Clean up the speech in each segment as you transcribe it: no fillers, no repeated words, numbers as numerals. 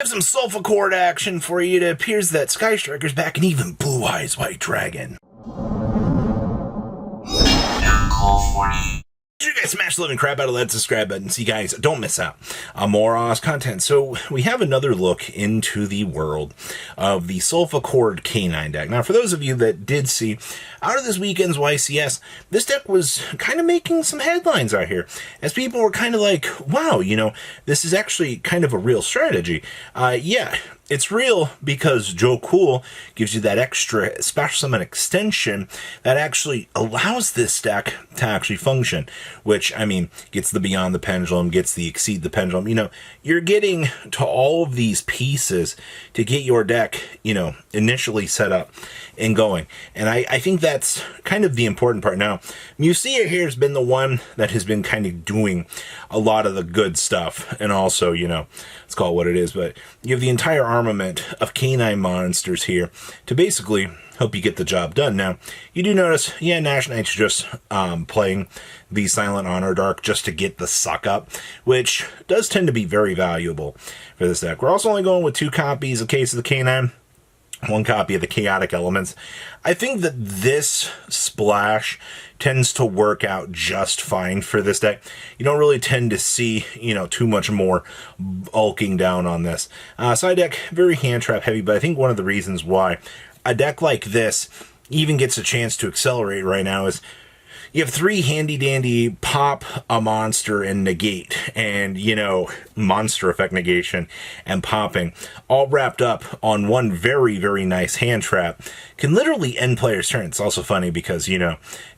Have some Solfachord action for you. It appears that Sky Striker's back and even Blue Eyes White Dragon. Call 40. You guys smash the living crap out of that subscribe button so you guys don't miss out on more Oz content. So we have another look into the world of the Solfachord Canine deck. Now, for those of you that did see out of this weekend's YCS, this deck was kind of making some headlines out here as people were kind of like, wow, this is actually kind of a real strategy. Yeah. It's real because Joe Cool gives you that extra special summon extension that actually allows this deck to actually function, which, gets the Beyond the Pendulum, gets the Exceed the Pendulum. You're getting to all of these pieces to get your deck, initially set up and going. And I think that's kind of the important part. Now, Musea here has been the one that has been kind of doing a lot of the good stuff. And also, let's call it what it is, but you have the entire armament of canine monsters here to basically help you get the job done. Now, you do notice, Nash Knight's just playing the Silent Honor Dark just to get the suck up, which does tend to be very valuable for this deck. We're also only going with 2 copies of Case of the Canine, 1 copy of the Chaotic Elements. I think that this splash tends to work out just fine for this deck. You don't really tend to see, too much more bulking down on this. Side deck, very hand trap heavy, but I think one of the reasons why a deck like this even gets a chance to accelerate right now is you have 3 handy-dandy pop, a monster, and negate, and, monster effect negation and popping, all wrapped up on one very, very nice hand trap. Can literally end player's turn. It's also funny because,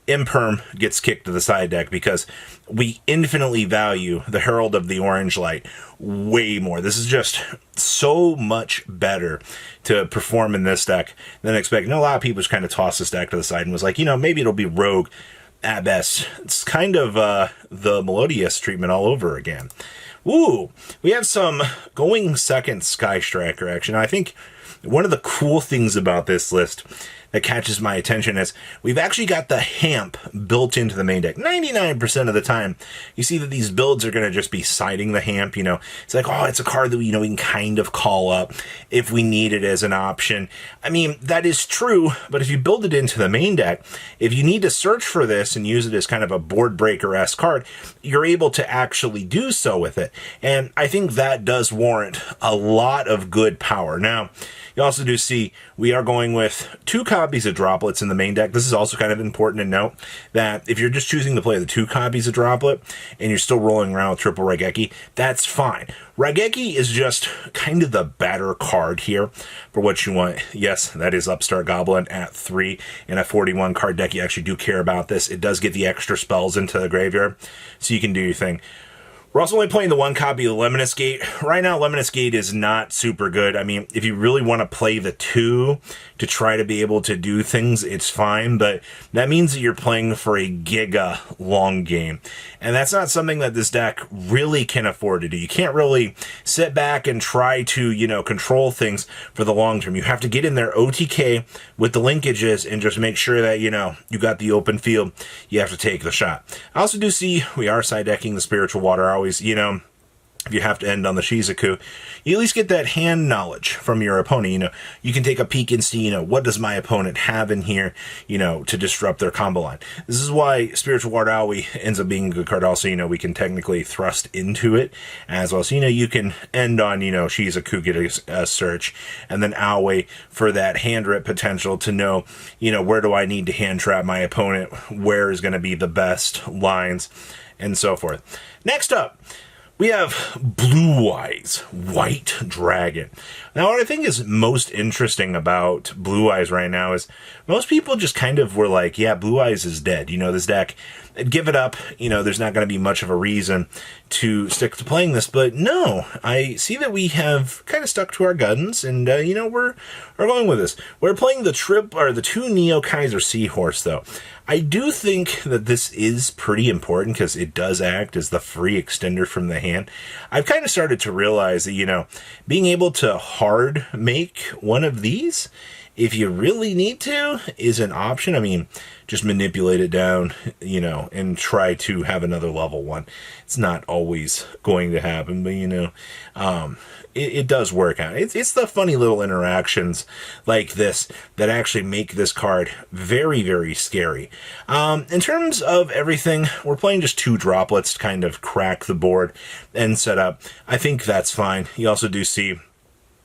Imperm gets kicked to the side deck because we infinitely value the Herald of the Orange Light way more. This is just so much better to perform in this deck than expected. A lot of people just kind of tossed this deck to the side and was like, maybe it'll be rogue at best. It's kind of the Melodious treatment all over again. Ooh, we have some going second Sky Striker action. I think one of the cool things about this list that catches my attention is we've actually got the Hamp built into the main deck. 99% of the time, you see that these builds are going to just be siding the Hamp. It's like, oh, it's a card that we can kind of call up if we need it as an option. That is true, but if you build it into the main deck, if you need to search for this and use it as kind of a board breaker-esque card, you're able to actually do so with it. And I think that does warrant a lot of good power. Now, you also do see we are going with 2 copies of Droplets in the main deck. This is also kind of important to note that if you're just choosing to play the 2 copies of Droplet and you're still rolling around with triple Raigeki, that's fine. Raigeki is just kind of the better card here for what you want. Yes, that is Upstart Goblin at 3 in a 41 card deck. You actually do care about this. It does get the extra spells into the graveyard, so you can do your thing. We're also only playing the 1 copy of Luminous Gate. Right now, Luminous Gate is not super good. If you really want to play the 2 to try to be able to do things, it's fine, but that means that you're playing for a giga long game. And that's not something that this deck really can afford to do. You can't really sit back and try to, control things for the long term. You have to get in there OTK with the linkages and just make sure that, you got the open field. You have to take the shot. I also do see we are side decking the Spiritual Water. Always, if you have to end on the Shizuku, you at least get that hand knowledge from your opponent. You can take a peek and see, what does my opponent have in here, to disrupt their combo line. This is why Spiritual Ward Aoi ends up being a good card. Also, we can technically thrust into it as well. So, you can end on, Shizuku, get a search, and then Aoi for that hand rip potential to know, where do I need to hand trap my opponent? Where is going to be the best lines? And so forth. Next up, we have Blue Eyes White Dragon. Now, what I think is most interesting about Blue Eyes right now is most people just kind of were like, yeah, Blue Eyes is dead. This deck, give it up. There's not going to be much of a reason to stick to playing this. But no, I see that we have kind of stuck to our guns, and, we're going with this. We're playing the 2 Neo Kaiser Seahorse, though. I do think that this is pretty important because it does act as the free extender from the hand. I've kind of started to realize that, being able to hard make one of these if you really need to, is an option. I mean, just manipulate it down, you know, and try to have another level one. It's not always going to happen, but, you know, it does work out. It's the funny little interactions like this that actually make this card very, very scary. In terms of everything, we're playing just 2 droplets to kind of crack the board and set up. I think that's fine. You also do see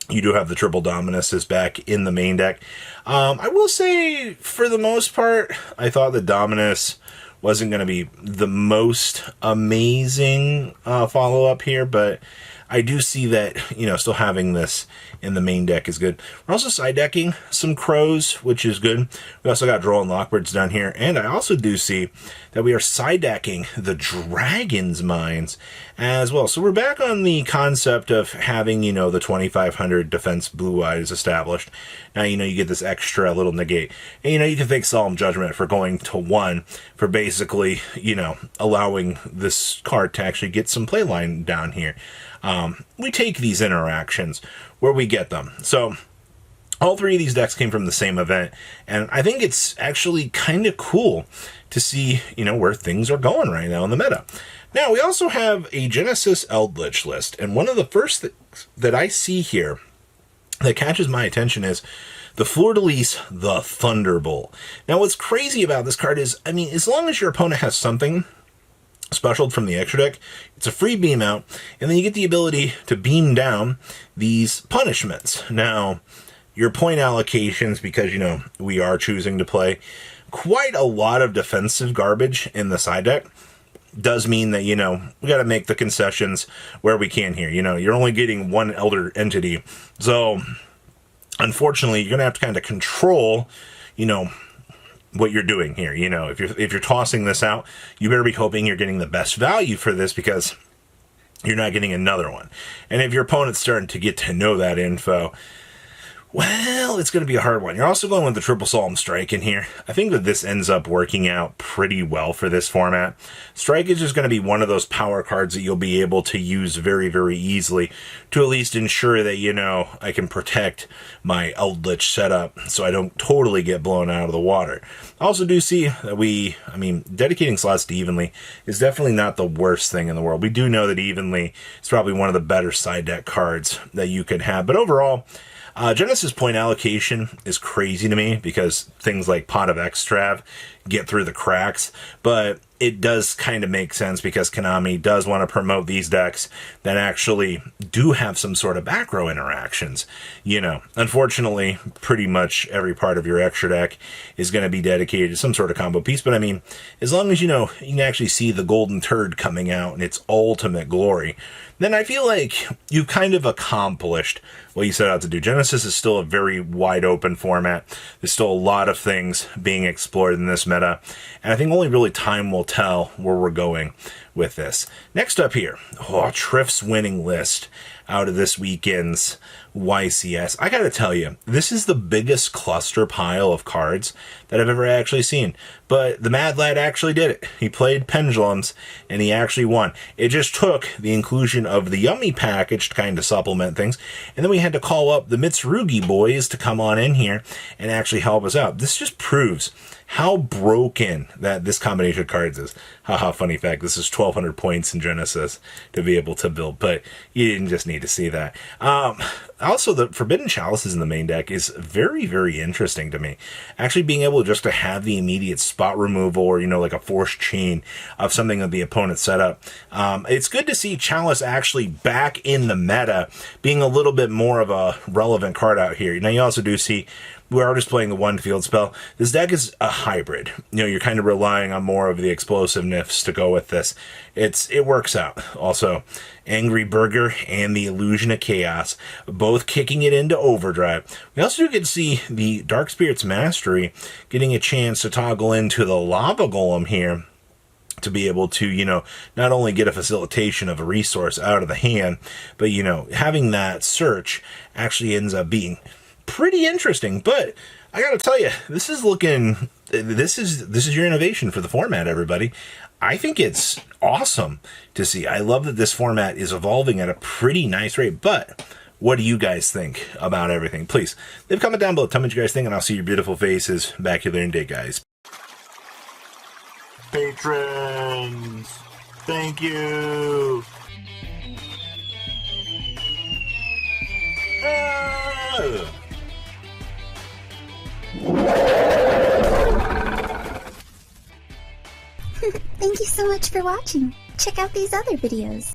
you do have the triple Dominuses back in the main deck. I will say, for the most part, I thought the Dominus wasn't going to be the most amazing follow-up here, but I do see that, you know, still having this in the main deck is good. We're also side decking some Crows, which is good. We also got Droll and Lockbirds down here, and I also do see that we are side decking the Dragon's Mines as well. So we're back on the concept of having, you know, the 2500 defense Blue Eyes established. Now, you know, you get this extra little negate. And, you know, you can thank Solemn Judgment for going to 1 for basically, you know, allowing this card to actually get some playline down here. We take these interactions where we get them. So all 3 of these decks came from the same event, and I think it's actually kind of cool to see, you know, where things are going right now in the meta. Now, we also have a Genesis Eldlich list, and one of the first things that I see here that catches my attention is the Fleur-de-Lis, the Thunderbolt. Now, what's crazy about this card is, I mean, as long as your opponent has something special from the extra deck, it's a free beam out, and then you get the ability to beam down these punishments. Now, your point allocations, because, you know, we are choosing to play quite a lot of defensive garbage in the side deck, does mean that, you know, we got to make the concessions where we can here. You know, you're only getting 1 Elder Entity, so unfortunately, you're going to have to kind of control, you know, what you're doing here. You know, if you're tossing this out, you better be hoping you're getting the best value for this, because you're not getting another one. And if your opponent's starting to get to know that info, well, it's going to be a hard one. You're also going with the Triple Solemn Strike in here. I think that this ends up working out pretty well for this format. Strike is just going to be one of those power cards that you'll be able to use very, very easily to at least ensure that, you know, I can protect my Eldlich setup so I don't totally get blown out of the water. I also do see that dedicating slots to Evenly is definitely not the worst thing in the world. We do know that Evenly is probably one of the better side deck cards that you could have, but overall, Genesis point allocation is crazy to me, because things like Pot of Extrav get through the cracks, but it does kind of make sense because Konami does want to promote these decks that actually do have some sort of back row interactions. You know, unfortunately, pretty much every part of your extra deck is going to be dedicated to some sort of combo piece, but I mean, as long as, you know, you can actually see the golden turd coming out in its ultimate glory, then I feel like you've kind of accomplished what you set out to do. Genesis is still a very wide open format. There's still a lot of things being explored in this meta, and I think only really time will tell where we're going with this. Next up here, Trif's winning list out of this weekend's YCS. I gotta tell you, this is the biggest cluster pile of cards that I've ever actually seen. But the Mad Lad actually did it. He played Pendulums, and he actually won. It just took the inclusion of the Yummy package to kind of supplement things, and then we had to call up the Mitsurugi boys to come on in here and actually help us out. This just proves how broken that this combination of cards is. Haha, funny fact, this is 1,200 points in Genesis to be able to build, but you didn't just need to see that. Also, the Forbidden Chalices in the main deck is very, very interesting to me. Actually being able just to have the immediate spot removal, or, you know, like a forced chain of something that the opponent set up. It's good to see Chalice actually back in the meta, being a little bit more of a relevant card out here. Now, you also do see we are just playing the one field spell. This deck is a hybrid. You know, you're kind of relying on more of the explosiveness to go with this. It works out. Also, Angry Burger and the Illusion of Chaos, both kicking it into overdrive. We also do get to see the Dark Spirit's Mastery getting a chance to toggle into the Lava Golem here, to be able to, you know, not only get a facilitation of a resource out of the hand, but, you know, having that search actually ends up being pretty interesting. But I gotta tell you, this is your innovation for the format, everybody. I think it's awesome to see. I love that this format is evolving at a pretty nice rate, but What do you guys think about everything? Please, leave a comment down below. Tell me what you guys think, and I'll see your beautiful faces back here in a day, guys. Patrons, thank you. Thank you so much for watching. Check out these other videos.